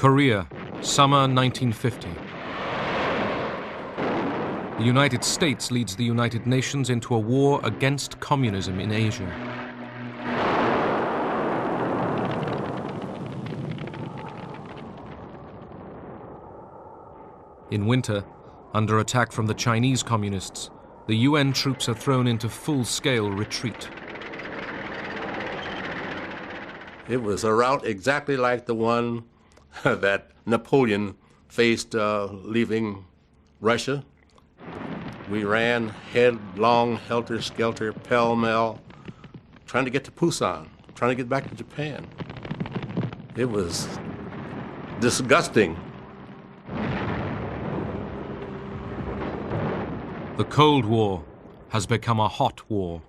Korea, summer 1950. The United States leads the United Nations into a war against communism in Asia. In winter, under attack from the Chinese communists, the UN troops are thrown into full-scale retreat. It was a route exactly like the one that Napoleon faced leaving Russia. We ran headlong, helter-skelter, pell-mell, trying to get to Busan, trying to get back to Japan. It was disgusting. The Cold War has become a hot war.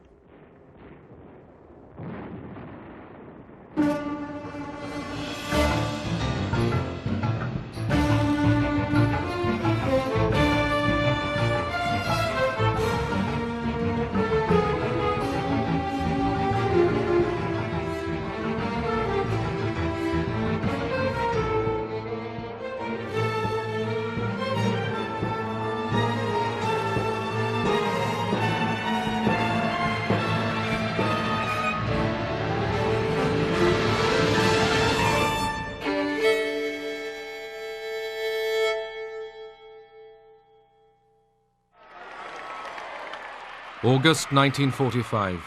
August 1945.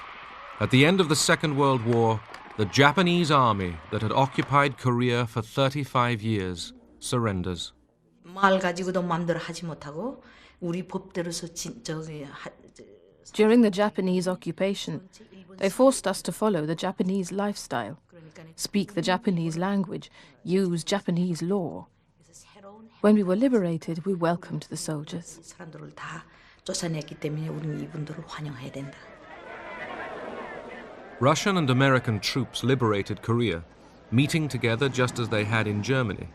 At the end of the Second World War, the Japanese army that had occupied Korea for 35 years surrenders. 말 가지고도 마음대로 하지 못하고 우리 법대로서 During the Japanese occupation, they forced us to follow the Japanese lifestyle, speak the Japanese language, use Japanese law. When we were liberated, we welcomed the soldiers. 사람들을 다 쫓아냈기 때문에 우리는 이분들을 환영해야 된다. Russian and American troops liberated Korea, meeting together just as they had in Germany.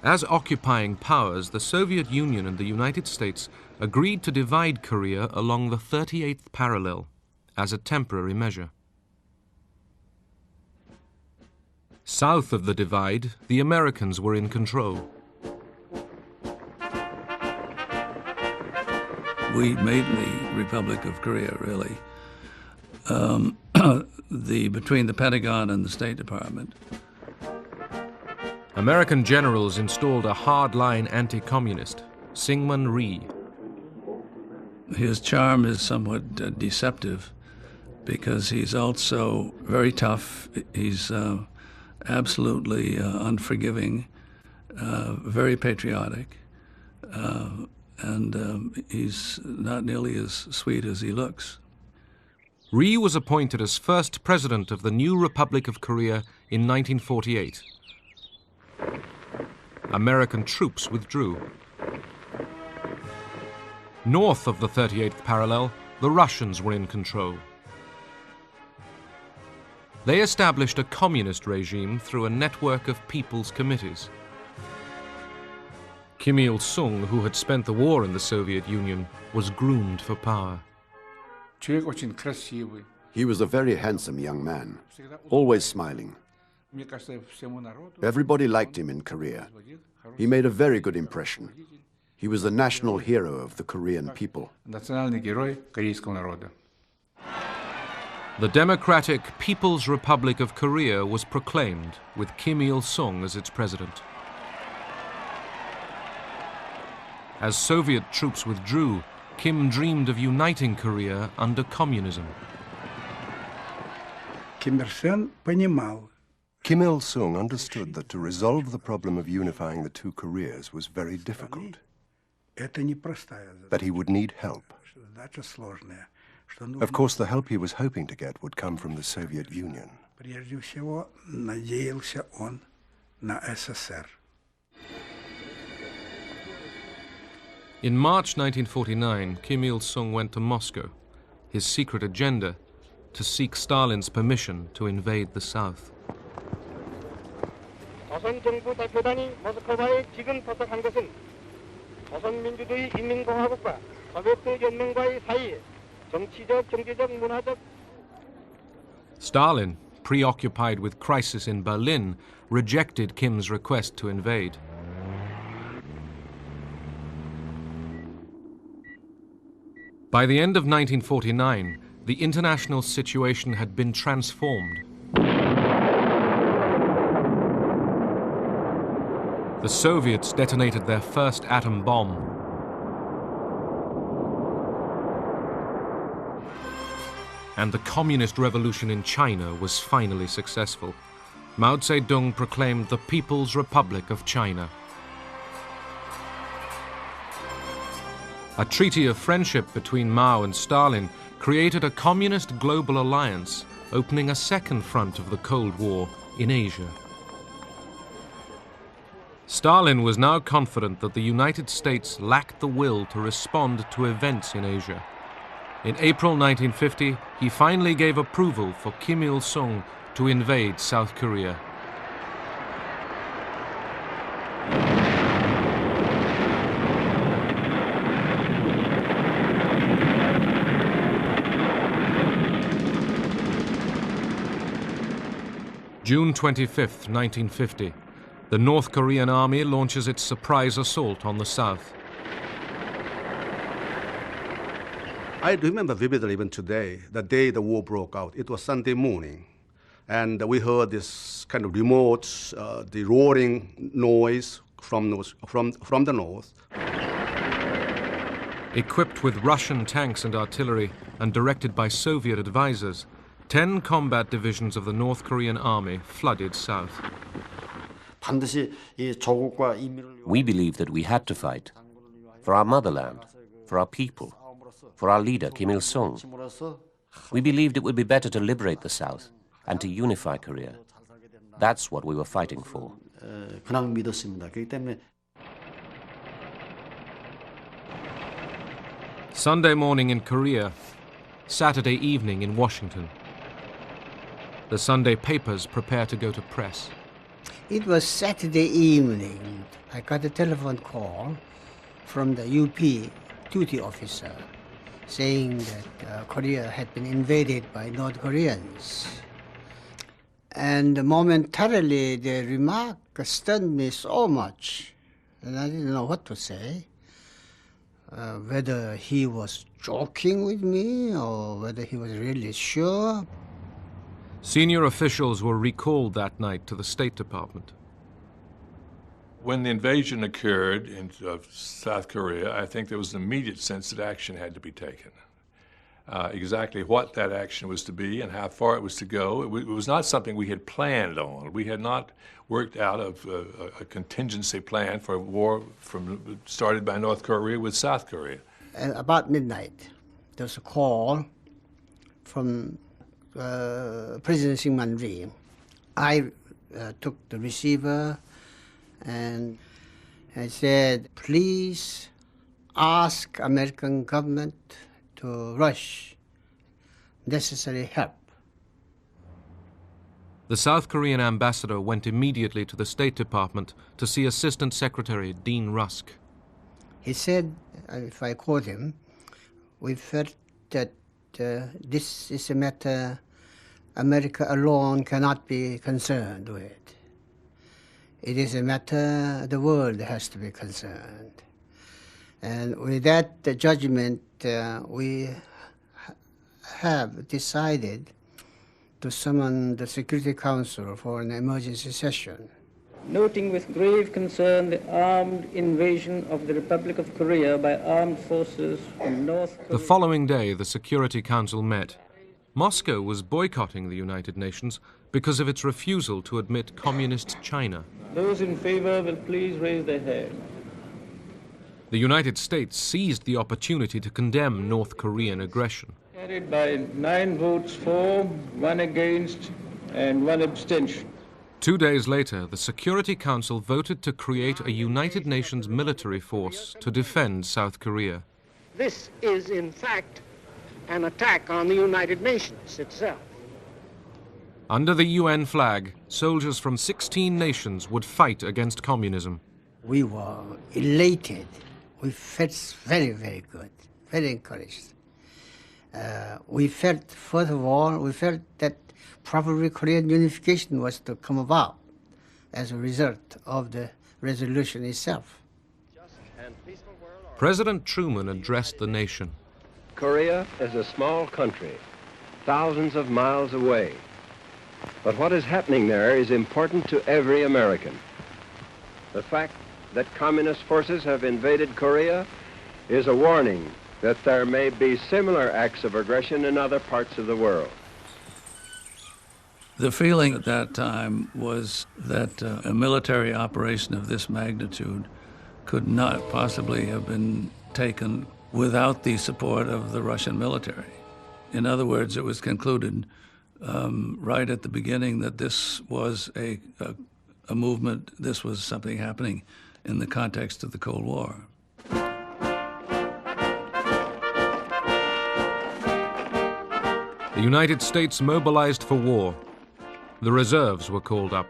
As occupying powers, the Soviet Union and the United States agreed to divide Korea along the 38th parallel as a temporary measure. South of the divide, the Americans were in control. We made the Republic of Korea, really. Between the Pentagon and the State Department. American generals installed a hard-line anti-communist, Syngman Rhee. His charm is somewhat deceptive because he's also very tough. He's absolutely unforgiving, very patriotic. And he's not nearly as sweet as he looks. Rhee was appointed as first president of the new Republic of Korea in 1948. American troops withdrew. North of the 38th parallel, the Russians were in control. They established a communist regime through a network of people's committees. Kim Il-sung, who had spent the war in the Soviet Union, was groomed for power. He was a very handsome young man, always smiling. Everybody liked him in Korea. He made a very good impression. He was the national hero of the Korean people. The Democratic People's Republic of Korea was proclaimed, with Kim Il-sung as its president. As Soviet troops withdrew, Kim dreamed of uniting Korea under communism. Kim Il-sung understood that to resolve the problem of unifying the two Koreas was very difficult, that he would need help. Of course, the help he was hoping to get would come from the Soviet Union. In March 1949, Kim Il-sung went to Moscow, his secret agenda to seek Stalin's permission to invade the South. 조선 정부 대표단이 모스크바에 지금 도착한 것은 조선민주주의 인민공화국과 소비에트 연맹과의 사이에 정치적, 경제적, 문화적. Stalin, preoccupied with crisis in Berlin, rejected Kim's request to invade. By the end of 1949, the international situation had been transformed. The Soviets detonated their first atom bomb. And the communist revolution in China was finally successful. Mao Zedong proclaimed the People's Republic of China. A treaty of friendship between Mao and Stalin created a communist global alliance, opening a second front of the Cold War in Asia. Stalin was now confident that the United States lacked the will to respond to events in Asia. In April 1950, he finally gave approval for Kim Il-sung to invade South Korea. June 25th, 1950. The North Korean army launches its surprise assault on the south. I remember vividly even today, the day the war broke out. It was Sunday morning, and we heard this kind of remote, the roaring noise from the north. Equipped with Russian tanks and artillery and directed by Soviet advisors, 10 combat divisions of the North Korean army flooded south. We believed that we had to fight for our motherland, for our people, for our leader, Kim Il-sung. We believed it would be better to liberate the South and to unify Korea. That's what we were fighting for. Sunday morning in Korea, Saturday evening in Washington. The Sunday papers prepare to go to press. It was Saturday evening. I got a telephone call from the UP duty officer saying that Korea had been invaded by North Koreans. And momentarily the remark stunned me so much, and I didn't know what to say. Whether he was joking with me or whether he was really sure. Senior officials were recalled that night to the State Department. When the invasion occurred of South Korea, I think there was an immediate sense that action had to be taken. Exactly what that action was to be and how far it was to go, it was not something we had planned on. We had not worked out a contingency plan for a war started by North Korea with South Korea. And about midnight, there was a call from President Syngman Rhee. I took the receiver and I said, please ask American government to rush necessary help. The South Korean ambassador went immediately to the State Department to see Assistant Secretary Dean Rusk. He said, if I quote him, we felt that this is a matter America alone cannot be concerned with. It is a matter the world has to be concerned. And with that judgment, we have decided to summon the Security Council for an emergency session. Noting with grave concern the armed invasion of the Republic of Korea by armed forces from North Korea. The following day, the Security Council met. Moscow was boycotting the United Nations because of its refusal to admit communist China. Those in favor will please raise their hand. The United States seized the opportunity to condemn North Korean aggression. Carried by 9 votes for, 1 against, and 1 abstention. 2 days later, the Security Council voted to create a United Nations military force to defend South Korea. This is, in fact, an attack on the United Nations itself. Under the UN flag, soldiers from 16 nations would fight against communism. We were elated. We felt very, very good, very encouraged. We felt, first of all, that probably Korean unification was to come about as a result of the resolution itself. President Truman addressed the nation. Korea is a small country, thousands of miles away. But what is happening there is important to every American. The fact that communist forces have invaded Korea is a warning that there may be similar acts of aggression in other parts of the world. The feeling at that time was that a military operation of this magnitude could not possibly have been taken without the support of the Russian military. In other words, it was concluded right at the beginning that this was a movement, this was something happening in the context of the Cold War. The United States mobilized for war. The reserves were called up.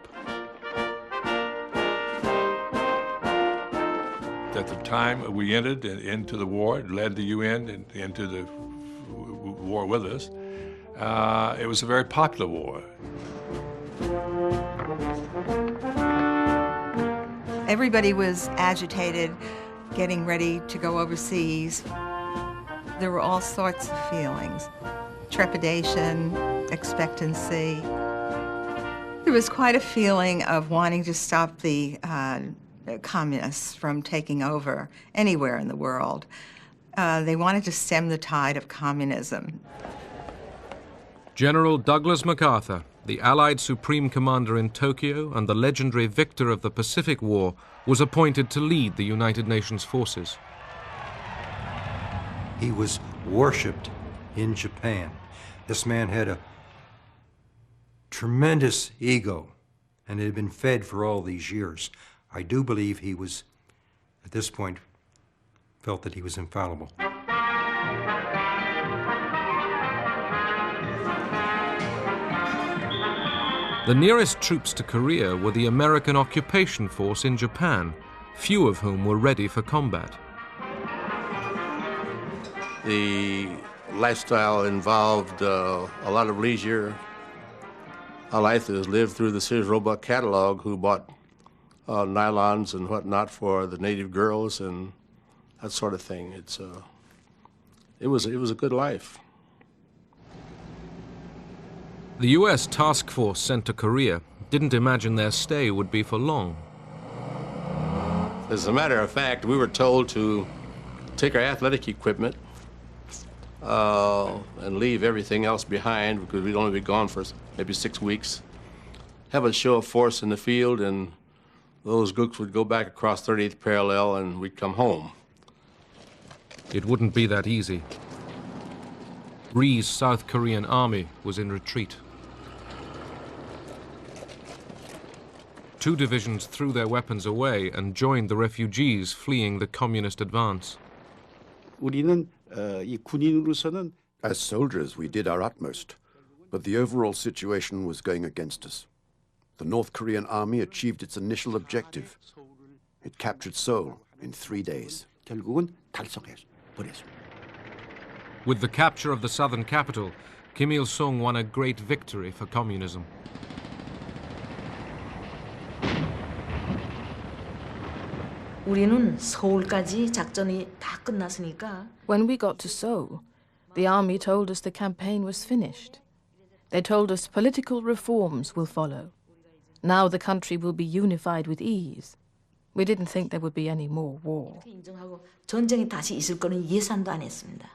At the time we entered into the war, led the UN into the war with us, it was a very popular war. Everybody was agitated, getting ready to go overseas. There were all sorts of feelings: trepidation, expectancy. There was quite a feeling of wanting to stop the communists from taking over anywhere in the world. They wanted to stem the tide of communism. General Douglas MacArthur, the Allied Supreme Commander in Tokyo and the legendary victor of the Pacific War, was appointed to lead the United Nations forces. He was worshipped in Japan. This man had a tremendous ego, and it had been fed for all these years. I do believe he was, at this point, felt that he was infallible. The nearest troops to Korea were the American occupation force in Japan, few of whom were ready for combat. The lifestyle involved a lot of leisure. Olythers lived through the Sears Roebuck catalog, who bought nylons and whatnot for the native girls and that sort of thing. It was a good life. The U.S. task force sent to Korea didn't imagine their stay would be for long. As a matter of fact, we were told to take our athletic equipment and leave everything else behind, because we'd only be gone for maybe 6 weeks. Have a show of force in the field, and those groups would go back across 38th parallel, and we'd come home. It wouldn't be that easy. Rhee's South Korean army was in retreat. 2 divisions threw their weapons away and joined the refugees fleeing the communist advance. As soldiers, we did our utmost, but the overall situation was going against us. The North Korean army achieved its initial objective. It captured Seoul in 3 days. With the capture of the southern capital, Kim Il-sung won a great victory for communism. 우리는 서울까지 작전이 다 끝났으니까. When we got to Seoul, the army told us the campaign was finished. They told us political reforms will follow. Now the country will be unified with ease. We didn't think there would be any more war. 인정하고 전쟁이 다시 있을 거는 예상도 안 했습니다.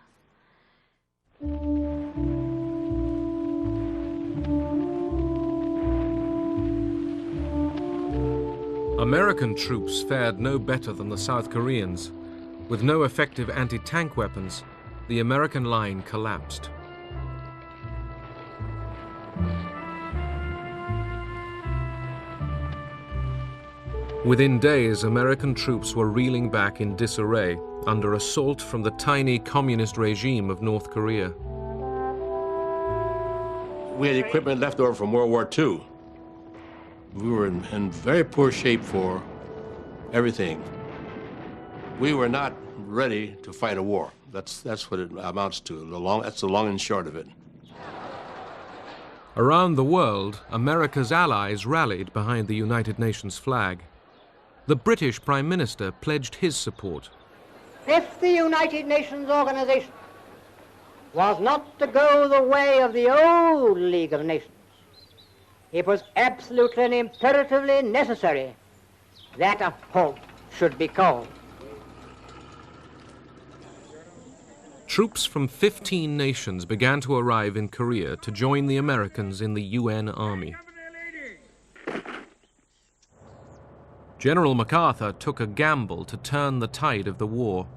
American troops fared no better than the South Koreans. With no effective anti-tank weapons, the American line collapsed. Within days, American troops were reeling back in disarray under assault from the tiny communist regime of North Korea. We had equipment left over from World War II. We were in very poor shape for everything. We were not ready to fight a war. That's what it amounts to. That's the long and short of it. Around the world, America's allies rallied behind the United Nations flag. The British Prime Minister pledged his support. If the United Nations organization was not to go the way of the old League of Nations, it was absolutely and imperatively necessary that a halt should be called. Troops from 15 nations began to arrive in Korea to join the Americans in the UN Army. General MacArthur took a gamble to turn the tide of the war.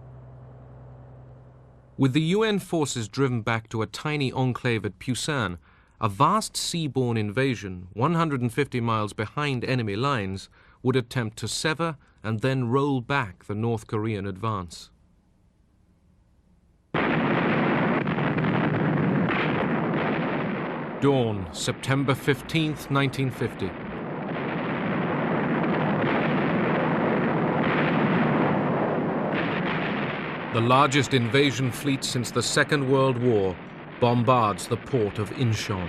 With the UN forces driven back to a tiny enclave at Pusan, a vast seaborne invasion 150 miles behind enemy lines would attempt to sever and then roll back the North Korean advance. Dawn, September 15th, 1950. The largest invasion fleet since the Second World War bombards the port of Incheon.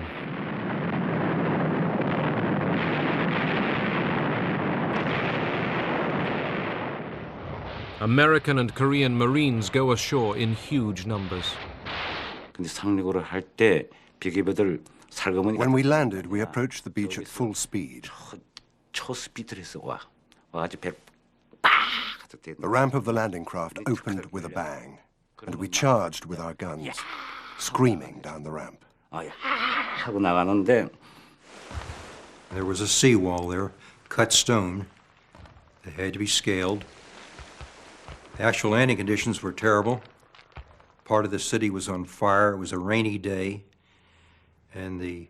American and Korean Marines go ashore in huge numbers. When we landed, we approached the beach at full speed. The ramp of the landing craft opened with a bang, and we charged with our guns, screaming down the ramp. There was a seawall there, cut stone. They had to be scaled. The actual landing conditions were terrible. Part of the city was on fire. It was a rainy day, and the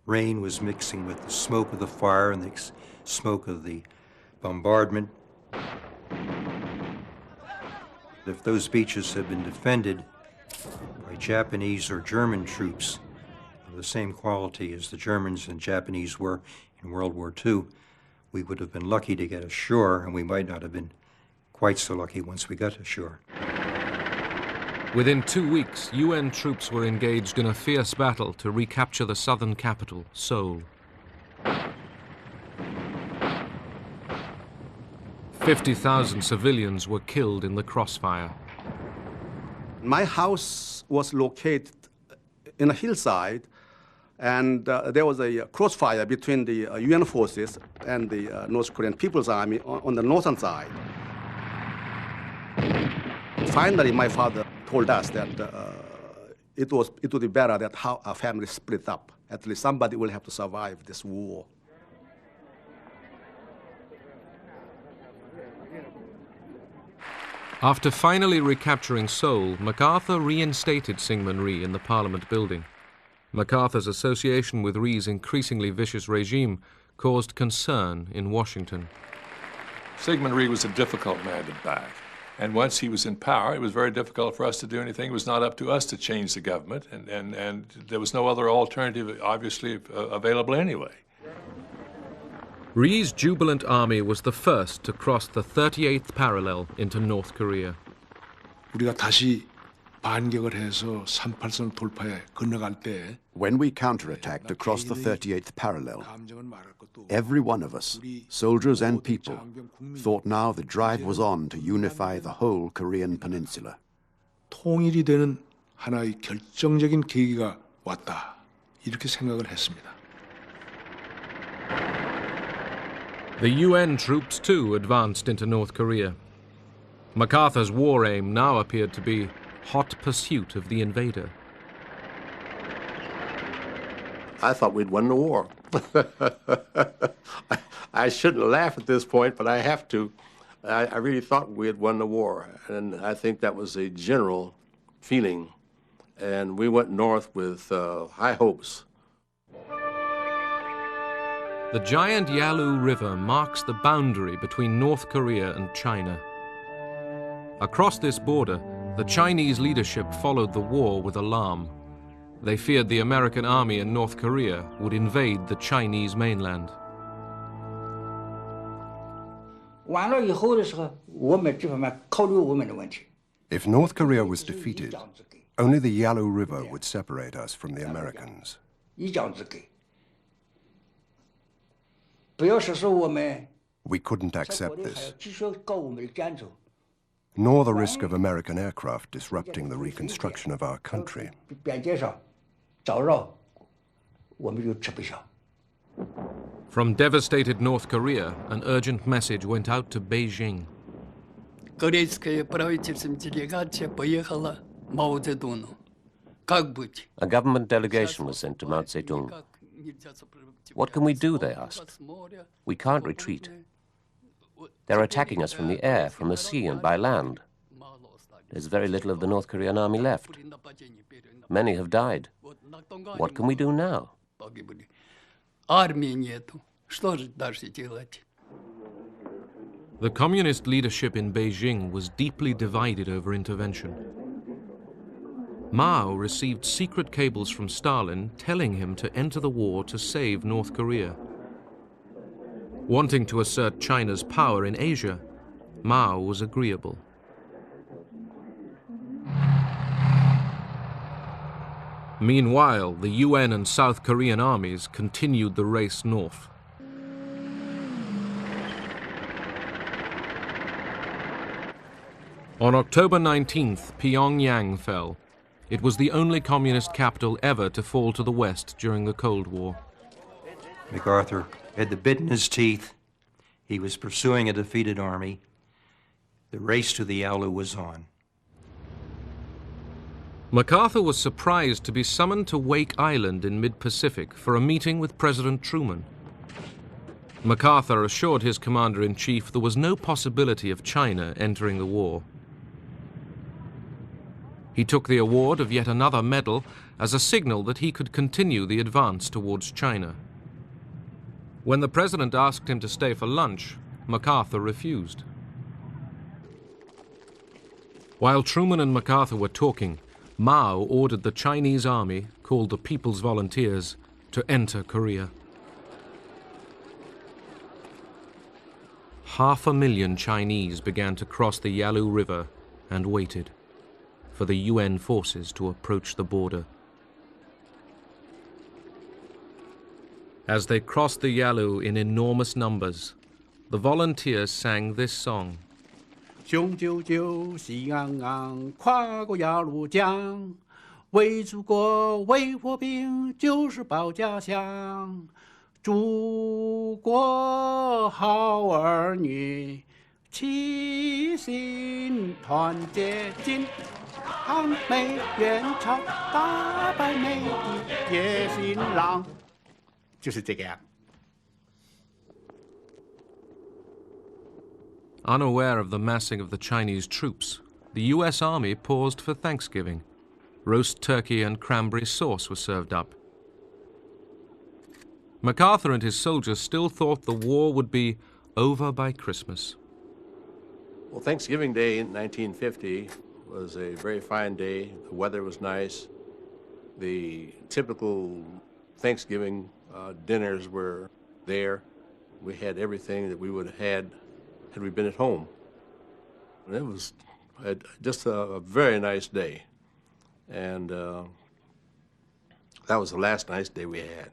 rain was mixing with the smoke of the fire and the smoke of the bombardment. If those beaches had been defended by Japanese or German troops of the same quality as the Germans and Japanese were in World War II, we would have been lucky to get ashore, and we might not have been quite so lucky once we got ashore. Within 2 weeks, UN troops were engaged in a fierce battle to recapture the southern capital, Seoul. 50,000 civilians were killed in the crossfire. My house was located in a hillside, and there was a crossfire between the UN forces and the North Korean People's Army on the northern side. Finally, my father told us that it would be better that how our family split up. At least somebody will have to survive this war. After finally recapturing Seoul, MacArthur reinstated Syngman Rhee in the Parliament building. MacArthur's association with Rhee's increasingly vicious regime caused concern in Washington. Syngman Rhee was a difficult man to back. And once he was in power, it was very difficult for us to do anything. It was not up to us to change the government, and there was no other alternative, obviously, available anyway. Rhee's jubilant army was the first to cross the 38th parallel into North Korea. 우리가 다시 반격을 해서 38선 돌파에 건너갈 때 When we counterattacked across the 38th parallel, every one of us, soldiers and people, thought now the drive was on to unify the whole Korean peninsula. 통일이 되는 하나의 결정적인 계기가 왔다. 이렇게 생각을 했습니다. The UN troops, too, advanced into North Korea. MacArthur's war aim now appeared to be hot pursuit of the invader. I thought we'd won the war. I shouldn't laugh at this point, but I have to. I really thought we had won the war, and I think that was a general feeling. And we went north with high hopes. The giant Yalu River marks the boundary between North Korea and China. Across this border, the Chinese leadership followed the war with alarm. They feared the American army in North Korea would invade the Chinese mainland. 完了以后的时候，我们这方面考虑我们的问题， If North Korea was defeated, only the Yalu River would separate us from the Americans. We couldn't accept this, nor the risk of American aircraft disrupting the reconstruction of our country. From devastated North Korea, an urgent message went out to Beijing. A government delegation was sent to Mao Zedong. What can we do, they asked. We can't retreat. They're attacking us from the air, from the sea, and by land. There's very little of the North Korean army left. Many have died. What can we do now? The communist leadership in Beijing was deeply divided over intervention. Mao received secret cables from Stalin telling him to enter the war to save North Korea. Wanting to assert China's power in Asia, Mao was agreeable. Meanwhile, the UN and South Korean armies continued the race north. On October 19th, Pyongyang fell. It was the only communist capital ever to fall to the West during the Cold War. MacArthur had the bit in his teeth. He was pursuing a defeated army. The race to the Yalu was on. MacArthur was surprised to be summoned to Wake Island in mid-Pacific for a meeting with President Truman. MacArthur assured his commander-in-chief there was no possibility of China entering the war. He took the award of yet another medal as a signal that he could continue the advance towards China. When the president asked him to stay for lunch, MacArthur refused. While Truman and MacArthur were talking, Mao ordered the Chinese army, called the People's Volunteers, to enter Korea. 500,000 Chinese began to cross the Yalu River and waited for the UN forces to approach the border. As they crossed the Yalu in enormous numbers, the volunteers sang this song. 雄赳赳，喜昂昂，跨过鸭绿江，为祖国，为国兵，就是保家乡。祖国好儿女，齐心团结，金航美援朝，打败美帝野心狼，就是这个样。 Unaware of the massing of the Chinese troops, the US Army paused for Thanksgiving. Roast turkey and cranberry sauce were served up. MacArthur and his soldiers still thought the war would be over by Christmas. Well, Thanksgiving Day in 1950 was a very fine day. The weather was nice. The typical Thanksgiving dinners were there. We had everything that we would have had we been at home. And it was just a very nice day. And that was the last nice day we had.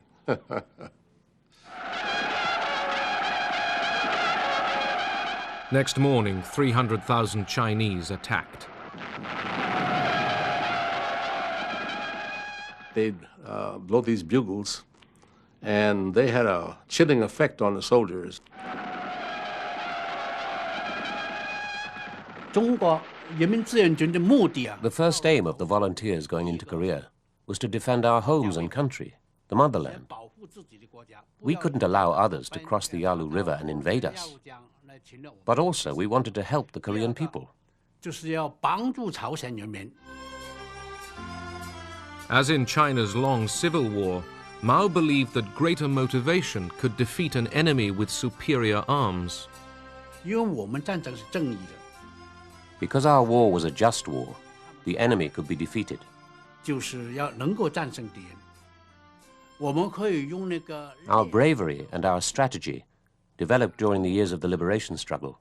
Next morning, 300,000 Chinese attacked. They'd blow these bugles, and they had a chilling effect on the soldiers. The first aim of the volunteers going into Korea was to defend our homes and country, the motherland. We couldn't allow others to cross the Yalu River and invade us. But also we wanted to help the Korean people. As in China's long civil war, Mao believed that greater motivation could defeat an enemy with superior arms. Because our war was a just war, the enemy could be defeated. Our bravery and our strategy, developed during the years of the liberation struggle,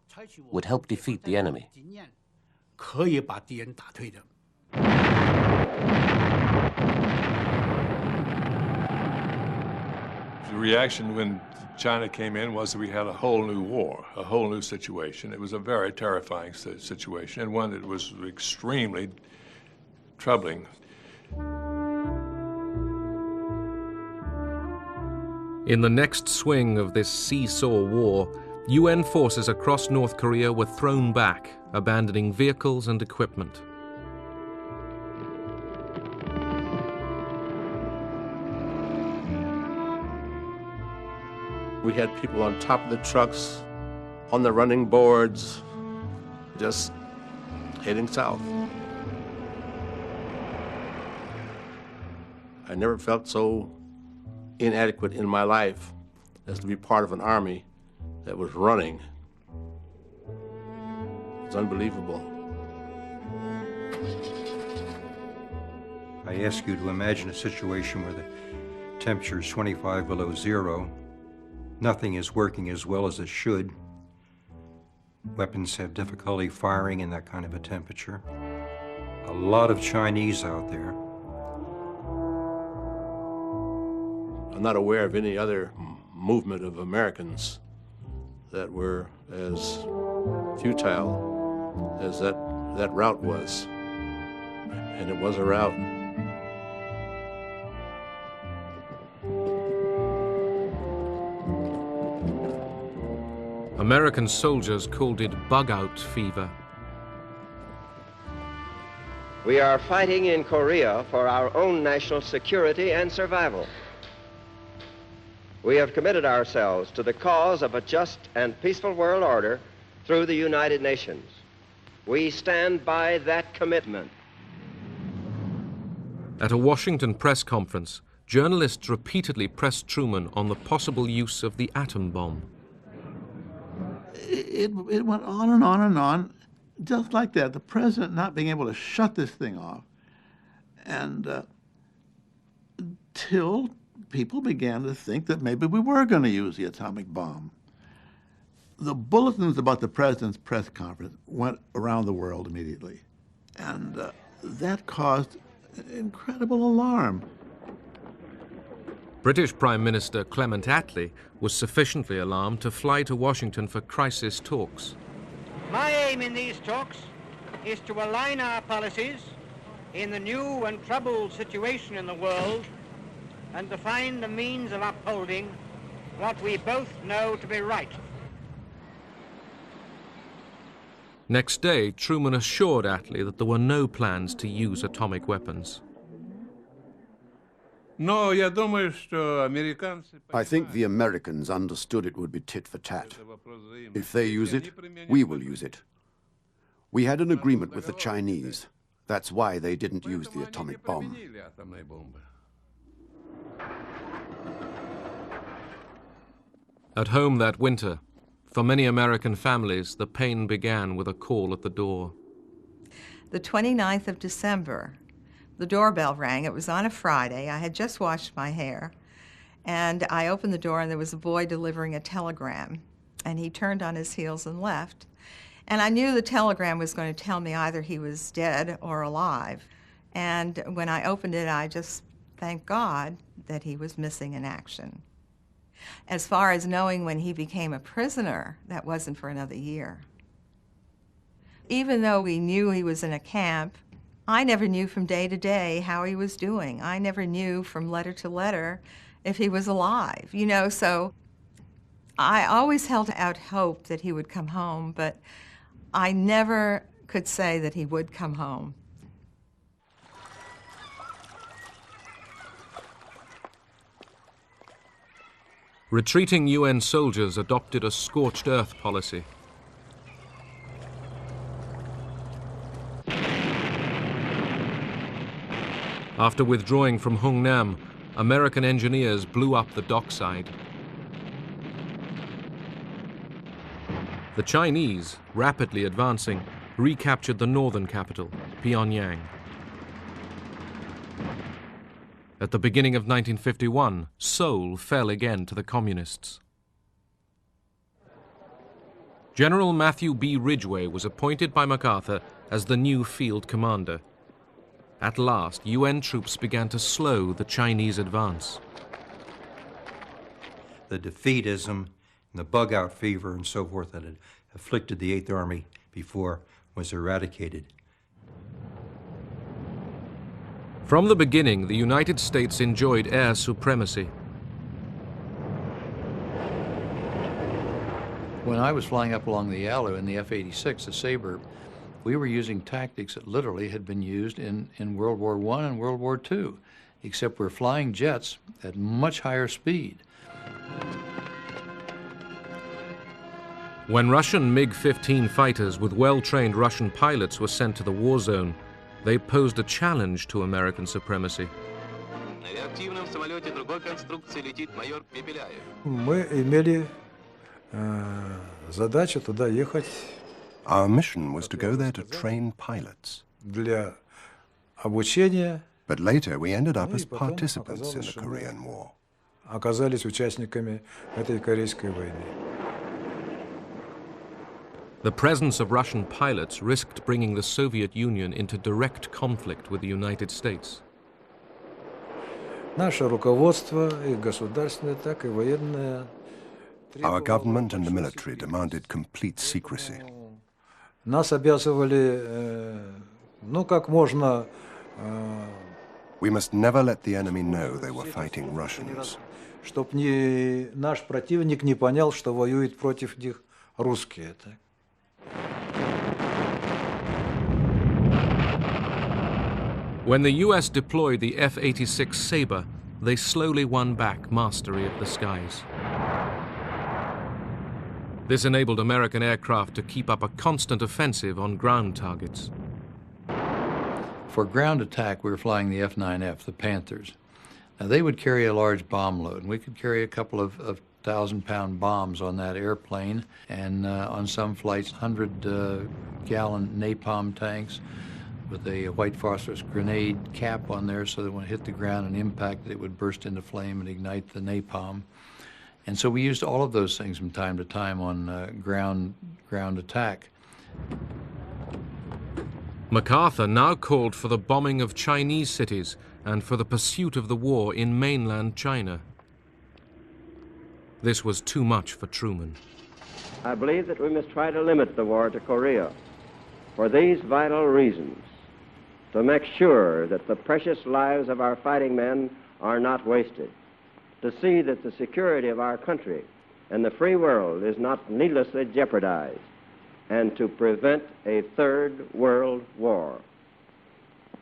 would help defeat the enemy. 可以把敌人打退的。The reaction when China came in was that we had a whole new war, a whole new situation. It was a very terrifying situation, and one that was extremely troubling. In the next swing of this seesaw war, UN forces across North Korea were thrown back, abandoning vehicles and equipment. We had people on top of the trucks, on the running boards, just heading south. I never felt so inadequate in my life as to be part of an army that was running. It's unbelievable. I ask you to imagine a situation where the temperature is 25 below zero. Nothing is working as well as it should. Weapons have difficulty firing in that kind of a temperature. A lot of Chinese out there. I'm not aware of any other movement of Americans that were as futile as that rout was. And it was a rout. American soldiers called it bug-out fever. We are fighting in Korea for our own national security and survival. We have committed ourselves to the cause of a just and peaceful world order through the United Nations. We stand by that commitment. At a Washington press conference, journalists repeatedly pressed Truman on the possible use of the atom bomb. It went on and on and on, just like that. The president not being able to shut this thing off, and till people began to think that maybe we were going to use the atomic bomb. The bulletins about the president's press conference went around the world immediately, and that caused incredible alarm. British Prime Minister Clement Attlee was sufficiently alarmed to fly to Washington for crisis talks. My aim in these talks is to align our policies in the new and troubled situation in the world and to find the means of upholding what we both know to be right. Next day, Truman assured Attlee that there were no plans to use atomic weapons. I think the Americans understood it would be tit for tat. If they use it, we will use it. We had an agreement with the Chinese. That's why they didn't use the atomic bomb. At home that winter, for many American families, the pain began with a call at the door. The 29th of December, the doorbell rang. It was on a Friday. I had just washed my hair. And I opened the door, and there was a boy delivering a telegram. And he turned on his heels and left. And I knew the telegram was going to tell me either he was dead or alive. And when I opened it, I just thanked God that he was missing in action. As far as knowing when he became a prisoner, that wasn't for another year. Even though we knew he was in a camp, I never knew from day to day how he was doing. I never knew from letter to letter if he was alive, you know, so I always held out hope that he would come home, but I never could say that he would come home. Retreating UN soldiers adopted a scorched earth policy. After withdrawing from Hungnam, American engineers blew up the dockside. The Chinese, rapidly advancing, recaptured the northern capital, Pyongyang. At the beginning of 1951, Seoul fell again to the communists. General Matthew B. Ridgway was appointed by MacArthur as the new field commander. At last, UN troops began to slow the Chinese advance. The defeatism and the bug-out fever and so forth that had afflicted the Eighth Army before was eradicated. From the beginning, the United States enjoyed air supremacy. When I was flying up along the Yalu in the F-86, the Sabre, we were using tactics that literally had been used in World War I and World War II, except we're flying jets at much higher speed. When Russian MiG-15 fighters with well-trained Russian pilots were sent to the war zone, they posed a challenge to American supremacy. Мы имели задачу туда ехать. Our mission was to go there to train pilots. Для обучения. But later we ended up as participants in the Korean War. Оказались участниками этой Корейской войны. The presence of Russian pilots risked bringing the Soviet Union into direct conflict with the United States. Наше руководство, и государственное, так и военное. Our government and the military demanded complete secrecy. Нас обязывали, ну, как можно. We must never let the enemy know they were fighting Russians. Чтоб наш противник не понял, что воюет против них русские. When the US deployed the F-86 Sabre, they slowly won back mastery of the skies. This enabled American aircraft to keep up a constant offensive on ground targets. For ground attack, we were flying the F-9F, the Panthers. Now, they would carry a large bomb load, and we could carry a couple of 1,000-pound bombs on that airplane, and on some flights, 100-gallon napalm tanks with a white phosphorus grenade cap on there so that when it hit the ground and impacted, it would burst into flame and ignite the napalm. And so we used all of those things from time to time on ground attack. MacArthur now called for the bombing of Chinese cities and for the pursuit of the war in mainland China. This was too much for Truman. I believe that we must try to limit the war to Korea for these vital reasons: to make sure that the precious lives of our fighting men are not wasted, to see that the security of our country and the free world is not needlessly jeopardized, and to prevent a third world war.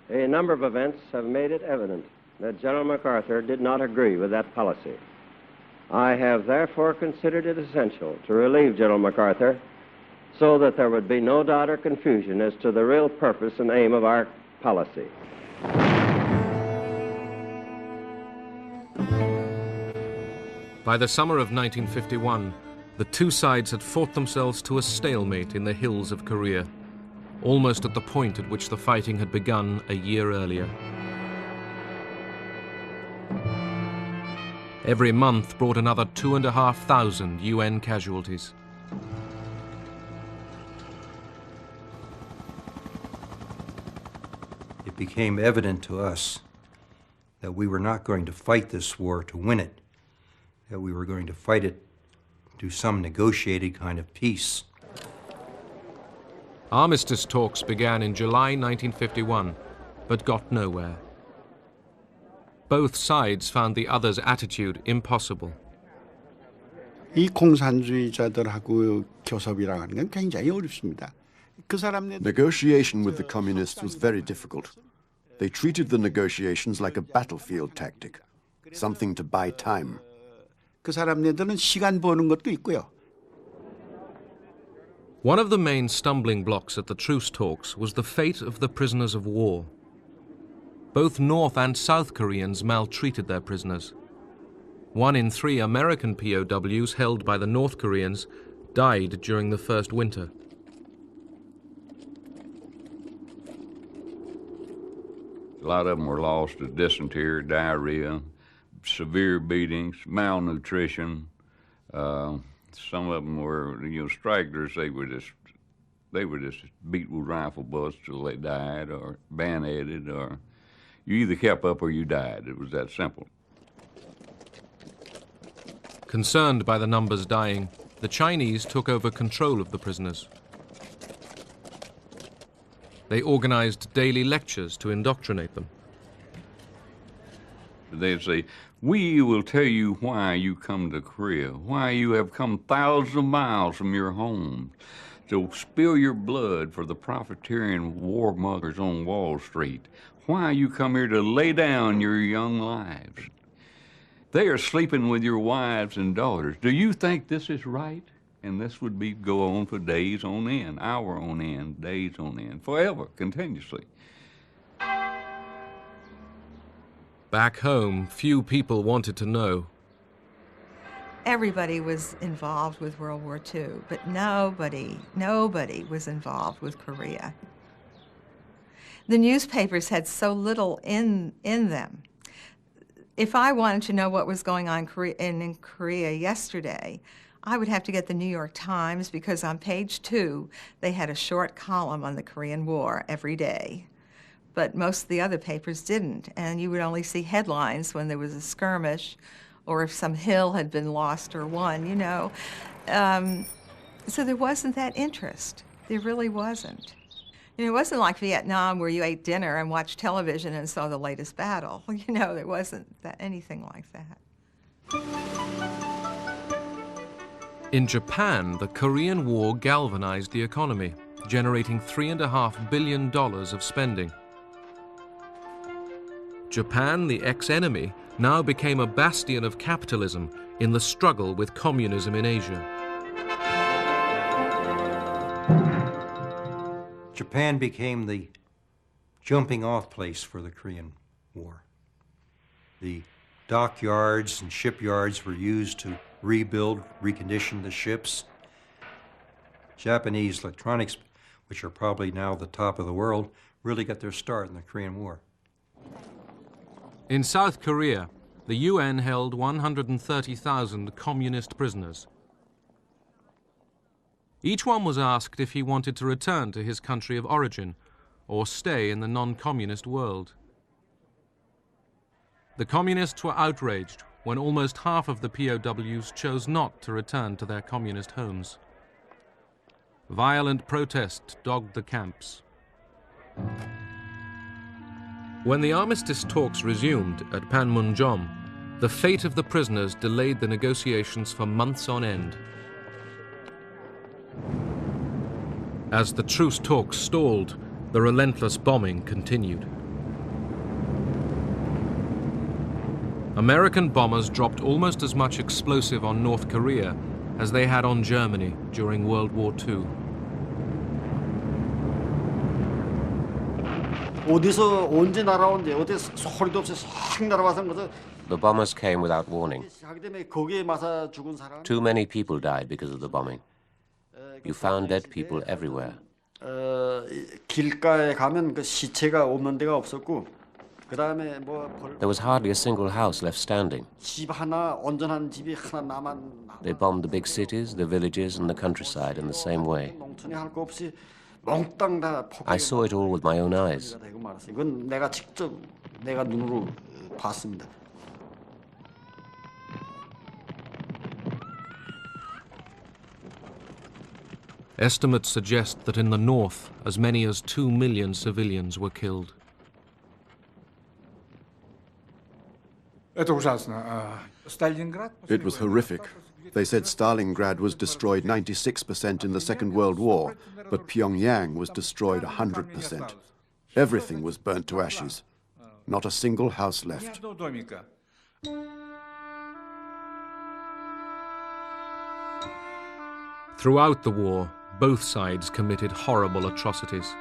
A number of events have made it evident that General MacArthur did not agree with that policy. I have therefore considered it essential to relieve General MacArthur so that there would be no doubt or confusion as to the real purpose and aim of our policy. By the summer of 1951, the two sides had fought themselves to a stalemate in the hills of Korea, almost at the point at which the fighting had begun a year earlier. Every month brought another 2,500 UN casualties. It became evident to us that we were not going to fight this war to win it, that we were going to fight it to some negotiated kind of peace. Armistice talks began in July 1951, but got nowhere. Both sides found the other's attitude impossible. 이 공산주의자들하고 교섭이라는 건 굉장히 어렵습니다. Negotiation with the communists was very difficult. They treated the negotiations like a battlefield tactic, something to buy time. 그 사람네들은 시간 버는 것도 있고요. One of the main stumbling blocks at the truce talks was the fate of the prisoners of war. Both North and South Koreans maltreated their prisoners. 1 in 3 American POWs held by the North Koreans died during the first winter. A lot of them were lost to dysentery, diarrhea, severe beatings, malnutrition. Some of them were, stragglers. They were just They were just beat with rifle bullets till they died, or bayoneted, or you either kept up or you died. It was that simple. Concerned by the numbers dying, the Chinese took over control of the prisoners. They organized daily lectures to indoctrinate them. They'd say, "We will tell you why you come to Korea, why you have come thousands of miles from your home to spill your blood for the profiteering warmongers on Wall Street, why you come here to lay down your young lives. They are sleeping with your wives and daughters. Do you think this is right?" And this would go on for days on end, hour on end, days on end, forever, continuously. Back home, few people wanted to know. Everybody was involved with World War II, but nobody was involved with Korea. The newspapers had so little in them. If I wanted to know what was going on in Korea yesterday, I would have to get the New York Times, because on page 2, they had a short column on the Korean War every day. But most of the other papers didn't, and you would only see headlines when there was a skirmish or if some hill had been lost or won, you know. So there wasn't that interest. There really wasn't. You know, it wasn't like Vietnam where you ate dinner and watched television and saw the latest battle. You know, there wasn't anything like that. In Japan, the Korean War galvanized the economy, generating $3.5 billion of spending. Japan, the ex-enemy, now became a bastion of capitalism in the struggle with communism in Asia. Japan became the jumping-off place for the Korean War. The dockyards and shipyards were used to rebuild, recondition the ships. Japanese electronics, which are probably now the top of the world, really got their start in the Korean War. In South Korea, the UN held 130,000 communist prisoners. Each one was asked if he wanted to return to his country of origin or stay in the non-communist world. The communists were outraged when almost half of the POWs chose not to return to their communist homes. Violent protest dogged the camps. When the armistice talks resumed at Panmunjom, the fate of the prisoners delayed the negotiations for months on end. As the truce talks stalled, the relentless bombing continued. American bombers dropped almost as much explosive on North Korea as they had on Germany during World War II. 어디서 언제 날아온지 어디서 소리도 없이 싹 날아와서 The bombers came without warning. 하기 때문에 거기에 맞아 죽은 사람. Too many people died because of the bombing. You found dead people everywhere. 길가에 가면 그 시체가 없는 데가 없었고 그다음에 뭐 There was hardly a single house left standing. 집 하나 온전한 집이 하나 남았. They bombed the big cities, the villages, and the countryside in the same way. 농촌에 할 거 없이 몽땅 다 I saw it all with my own eyes. 이건 내가 직접 내가 눈으로 봤습니다. Estimates suggest that in the north, as many as 2 million civilians were killed. It was horrific. They said Stalingrad was destroyed 96% in the Second World War, but Pyongyang was destroyed 100%. Everything was burnt to ashes. Not a single house left. Throughout the war, both sides committed horrible atrocities.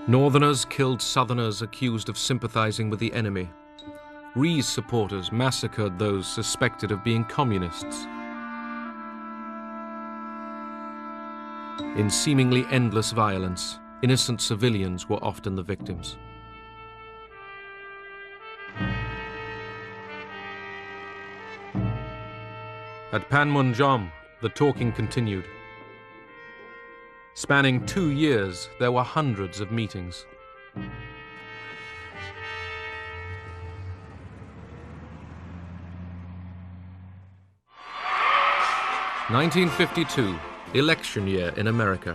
Northerners killed Southerners accused of sympathizing with the enemy. Rhee's supporters massacred those suspected of being communists. In seemingly endless violence, innocent civilians were often the victims. At Panmunjom, the talking continued. Spanning 2 years, there were hundreds of meetings. (1952), election year in America.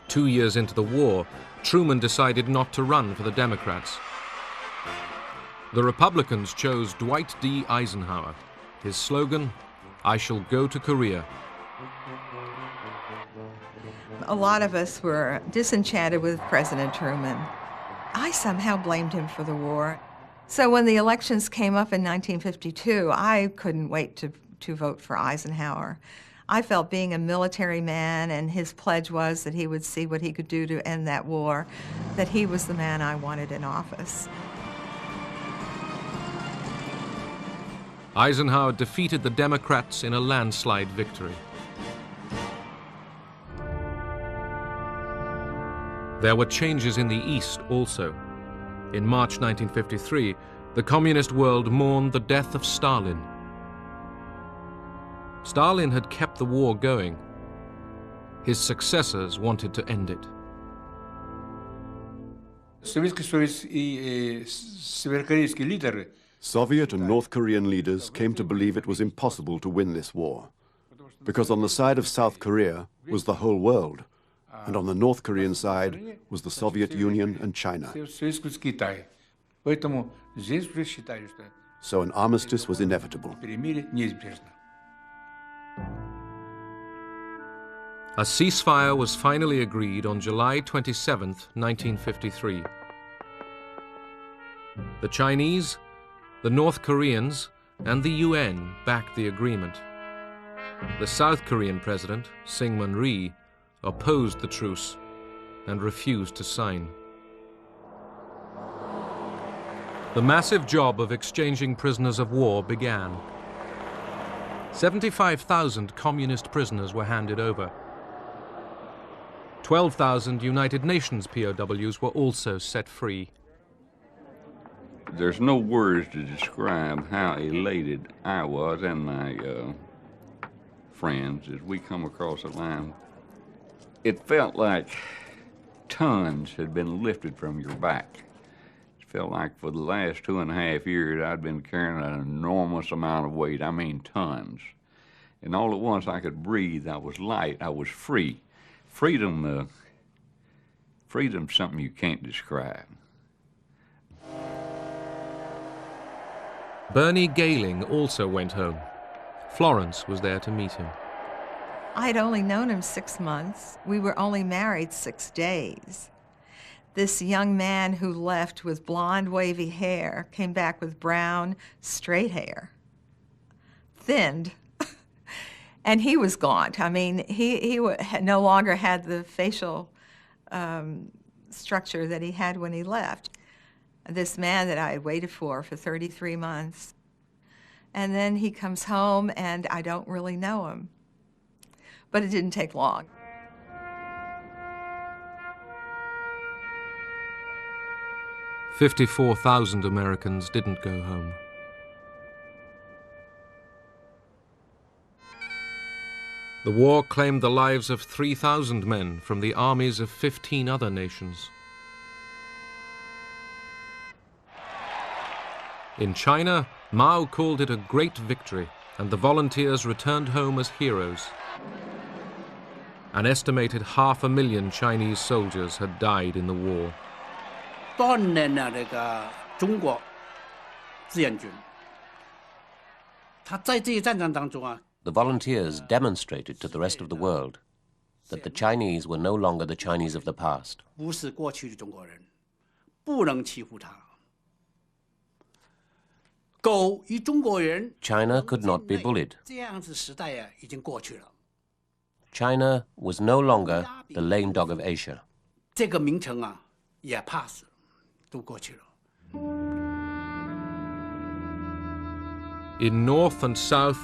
2 years into the war, Truman decided not to run for the Democrats. The Republicans chose Dwight D. Eisenhower. His slogan, "I shall go to Korea." A lot of us were disenchanted with President Truman. I somehow blamed him for the war. So when the elections came up in 1952, I couldn't wait to vote for Eisenhower. I felt, being a military man, and his pledge was that he would see what he could do to end that war, that he was the man I wanted in office. Eisenhower defeated the Democrats in a landslide victory. There were changes in the East also. In March 1953, the communist world mourned the death of Stalin. Stalin had kept the war going. His successors wanted to end it. Soviet and North Korean leaders came to believe it was impossible to win this war, because on the side of South Korea was the whole world, and on the North Korean side was the Soviet Union and China. So an armistice was inevitable. A ceasefire was finally agreed on July 27, 1953. The Chinese, the North Koreans, and the UN backed the agreement. The South Korean president, Syngman Rhee, opposed the truce and refused to sign. The massive job of exchanging prisoners of war began. 75,000 communist prisoners were handed over. 12,000 United Nations POWs were also set free. There's no words to describe how elated I was and my friends as we come across the line. It felt like tons had been lifted from your back. It felt like for the last 2.5 years I'd been carrying an enormous amount of weight, I mean tons. And all at once I could breathe, I was light, I was free. Freedom's something you can't describe. Bernie Gehling also went home. Florence was there to meet him. I'd only known him 6 months. We were only married 6 days. This young man who left with blonde, wavy hair came back with brown, straight hair, thinned. And he was gaunt. I mean, he no longer had the facial structure that he had when he left. This man that I had waited for 33 months. And then he comes home, and I don't really know him. But it didn't take long. "54,000 Americans didn't go home. The war claimed the lives of 3,000 men from the armies of 15 other nations. In China, Mao called it a great victory, and the volunteers returned home as heroes. An estimated 500,000 Chinese soldiers had died in the war. The volunteers demonstrated to the rest of the world that the Chinese were no longer the Chinese of the past. China could not be bullied. China was no longer the lame dog of Asia. In North and South,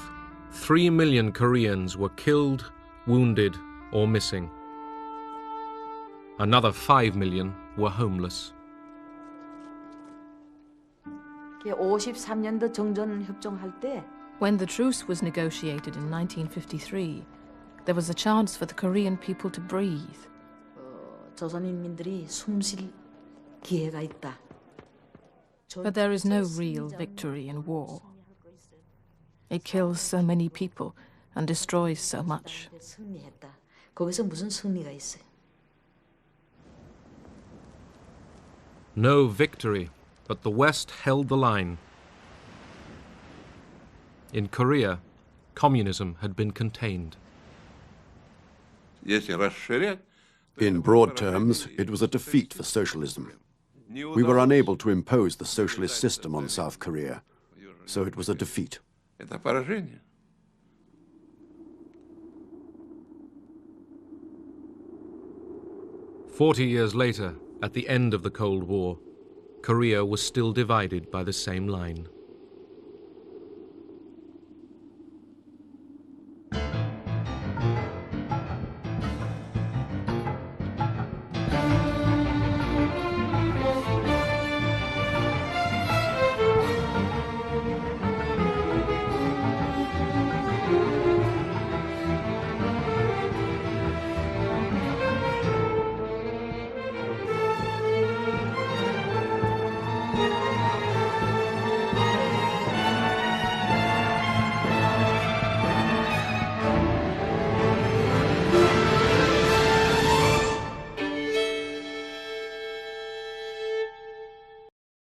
3 million Koreans were killed, wounded, or missing. Another 5 million were homeless. 53년도 정전 협정할 때 When the truce was negotiated in 1953, there was a chance for the Korean people to breathe. 조선인민들이 숨쉴 기회가 있다. But there is no real victory in war. It kills so many people and destroys so much. 승리했다. 거기서 무슨 승리가 있어요? No victory, but the West held the line. In Korea, communism had been contained. In broad terms, it was a defeat for socialism. We were unable to impose the socialist system on South Korea, so it was a defeat. 40 years later, at the end of the Cold War, Korea was still divided by the same line.